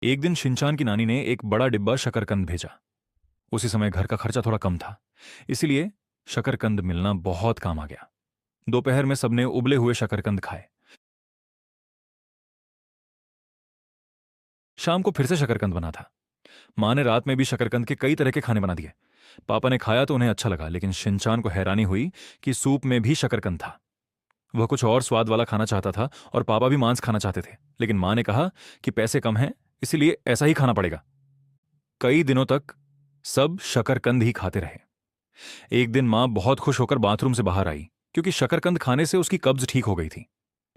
एक दिन शिनचान की नानी ने एक बड़ा डिब्बा शकरकंद भेजा। उसी समय घर का खर्चा थोड़ा कम था, इसीलिए शकरकंद मिलना बहुत काम आ गया। दोपहर में सबने उबले हुए शकरकंद खाए। शाम को फिर से शकरकंद बना था। माँ ने रात में भी शकरकंद के कई तरह के खाने बना दिए। पापा ने खाया तो उन्हें अच्छा लगा, लेकिन शिनचान को हैरानी हुई कि सूप में भी शकरकंद था। वह कुछ और स्वाद वाला खाना चाहता था और पापा भी मांस खाना चाहते थे, लेकिन माँ ने कहा कि पैसे कम हैं, इसीलिए ऐसा ही खाना पड़ेगा। कई दिनों तक सब शकरकंद ही खाते रहे। एक दिन माँ बहुत खुश होकर बाथरूम से बाहर आई, क्योंकि शकरकंद खाने से उसकी कब्ज ठीक हो गई थी।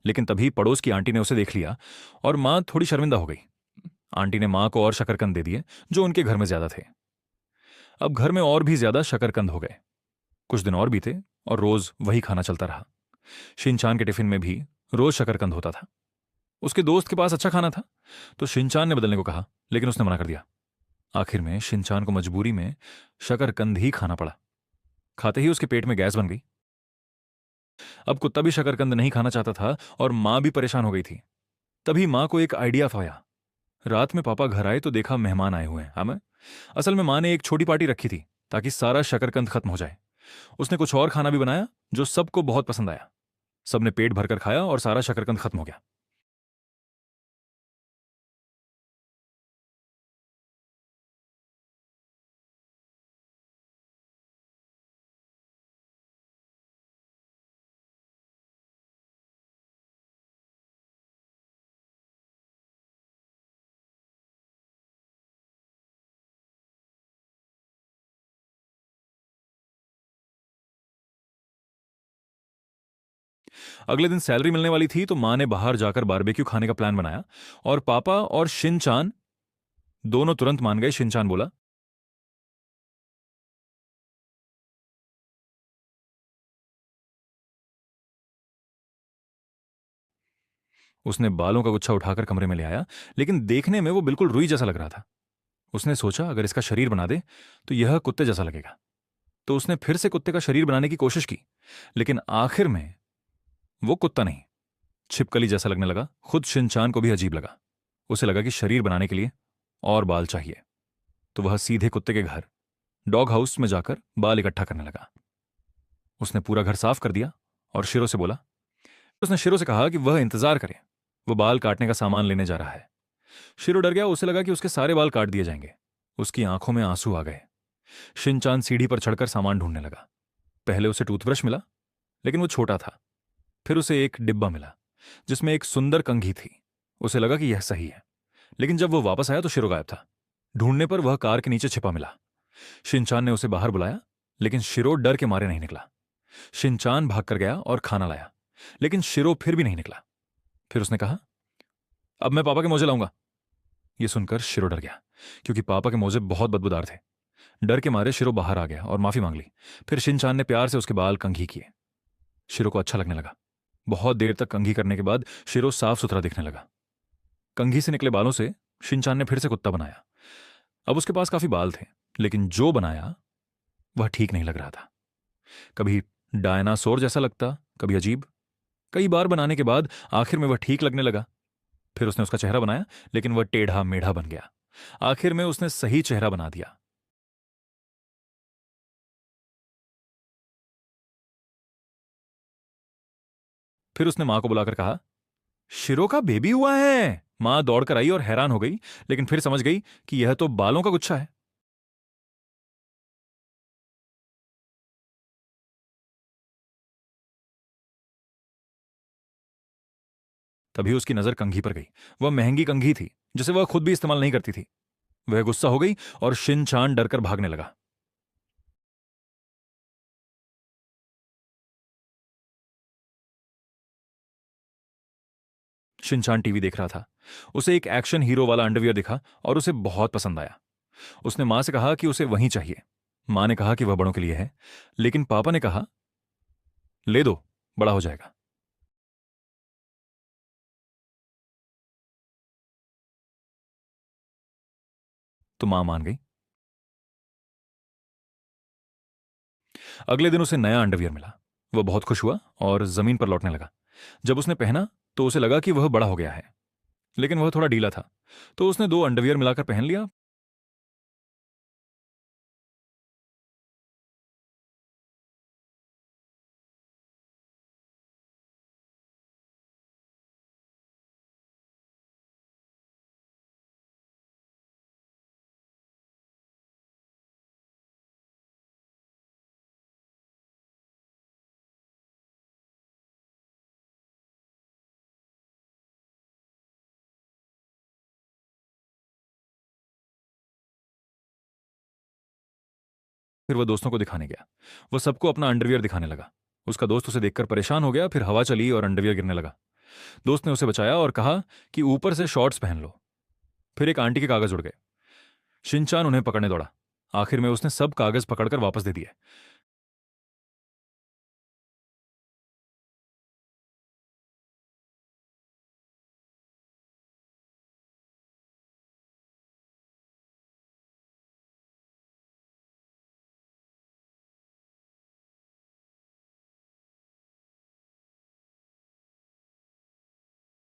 लेकिन तभी पड़ोस की आंटी ने उसे देख लिया और माँ थोड़ी शर्मिंदा हो गई। आंटी ने माँ को और शकरकंद दे दिए, जो उनके घर में ज्यादा थे। अब घर में और भी ज्यादा शकरकंद हो गए। कुछ दिन और बीते और रोज वही खाना चलता रहा। शिनचान के टिफिन में भी रोज शकरकंद होता था। उसके दोस्त के पास अच्छा खाना था, तो शिनचान ने बदलने को कहा, लेकिन उसने मना कर दिया। आखिर में शिनचान को मजबूरी में शकरकंद ही खाना पड़ा। खाते ही उसके पेट में गैस बन गई। अब कुत्ता भी शकरकंद नहीं खाना चाहता था और माँ भी परेशान हो गई थी। तभी माँ को एक आइडिया आया। रात में पापा घर आए तो देखा मेहमान आए हुए हैं। हाँ, मैं असल में माँ ने एक छोटी पार्टी रखी थी ताकि सारा शकरकंद खत्म हो जाए। उसने कुछ और खाना भी बनाया जो सबको बहुत पसंद आया। सबने पेट भरकर खाया और सारा शकरकंद खत्म हो गया। अगले दिन सैलरी मिलने वाली थी, तो माँ ने बाहर जाकर बारबेक्यू खाने का प्लान बनाया और पापा और शिनचान दोनों तुरंत मान गए। शिनचान बोला, उसने बालों का गुच्छा उठाकर कमरे में ले आया, लेकिन देखने में वो बिल्कुल रुई जैसा लग रहा था। उसने सोचा, अगर इसका शरीर बना दे तो यह कुत्ते जैसा लगेगा। तो उसने फिर से कुत्ते का शरीर बनाने की कोशिश की, लेकिन आखिर में वो कुत्ता नहीं, छिपकली जैसा लगने लगा। खुद शिनचान को भी अजीब लगा। उसे लगा कि शरीर बनाने के लिए और बाल चाहिए। तो वह सीधे कुत्ते के घर, डॉग हाउस में जाकर बाल इकट्ठा करने लगा। उसने पूरा घर साफ कर दिया और शिरो से बोला। उसने शिरो से कहा कि वह इंतजार करे, वो बाल काटने का सामान लेने जा रहा है। शिरो डर गया। उसे लगा कि उसके सारे बाल काट दिए जाएंगे। उसकी आंखों में आंसू आ गए। शिनचान सीढ़ी पर चढ़कर सामान ढूंढने लगा। पहले उसे टूथब्रश मिला, लेकिन वो छोटा था। फिर उसे एक डिब्बा मिला जिसमें एक सुंदर कंघी थी। उसे लगा कि यह सही है, लेकिन जब वो वापस आया तो शिरो गायब था। ढूंढने पर वह कार के नीचे छिपा मिला। शिनचान ने उसे बाहर बुलाया, लेकिन शिरो डर के मारे नहीं निकला। शिनचान भागकर गया और खाना लाया, लेकिन शिरो फिर भी नहीं निकला। फिर उसने कहा, अब मैं पापा के मोजे लाऊंगा। यह सुनकर शिरो डर गया, क्योंकि पापा के मोजे बहुत बदबूदार थे। डर के मारे शिरो बाहर आ गया और माफी मांग ली। फिर शिनचान ने प्यार से उसके बाल कंघी किए। शिरो को अच्छा लगने लगा। बहुत देर तक कंघी करने के बाद शिरो साफ सुथरा दिखने लगा। कंघी से निकले बालों से शिनचान ने फिर से कुत्ता बनाया। अब उसके पास काफी बाल थे, लेकिन जो बनाया वह ठीक नहीं लग रहा था। कभी डायनासोर जैसा लगता, कभी अजीब। कई बार बनाने के बाद आखिर में वह ठीक लगने लगा। फिर उसने उसका चेहरा बनाया, लेकिन वह टेढ़ा मेढ़ा बन गया। आखिर में उसने सही चेहरा बना दिया। फिर उसने मां को बुलाकर कहा, शिरो का बेबी हुआ है। मां दौड़कर आई और हैरान हो गई, लेकिन फिर समझ गई कि यह तो बालों का गुच्छा है। तभी उसकी नजर कंघी पर गई। वह महंगी कंघी थी, जिसे वह खुद भी इस्तेमाल नहीं करती थी। वह गुस्सा हो गई और शिनचान डरकर भागने लगा। शिनचान टीवी देख रहा था। उसे एक एक्शन हीरो वाला अंडरवियर दिखा और उसे बहुत पसंद आया। उसने मां से कहा कि उसे वहीं चाहिए। मां ने कहा कि वह बड़ों के लिए है, लेकिन पापा ने कहा, ले दो, बड़ा हो जाएगा। तो मां मान गई। अगले दिन उसे नया अंडरवियर मिला। वह बहुत खुश हुआ और जमीन पर लौटने लगा। जब उसने पहना तो उसे लगा कि वह बड़ा हो गया है। लेकिन वह थोड़ा ढीला था, तो उसने 2 अंडरवियर मिलाकर पहन लिया। फिर वह दोस्तों को दिखाने गया। वह सबको अपना अंडरवियर दिखाने लगा। उसका दोस्त उसे देखकर परेशान हो गया, फिर हवा चली और अंडरवियर गिरने लगा। दोस्त ने उसे बचाया और कहा कि ऊपर से शॉर्ट्स पहन लो। फिर एक आंटी के कागज उड़ गए। शिनचान उन्हें पकड़ने दौड़ा। आखिर में उसने सब कागज पकड़कर वापस दे दिए।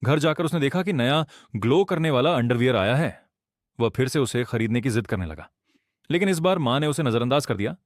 घर जाकर उसने देखा कि नया ग्लो करने वाला अंडरवियर आया है। वह फिर से उसे खरीदने की जिद करने लगा, लेकिन इस बार मां ने उसे नजरअंदाज कर दिया।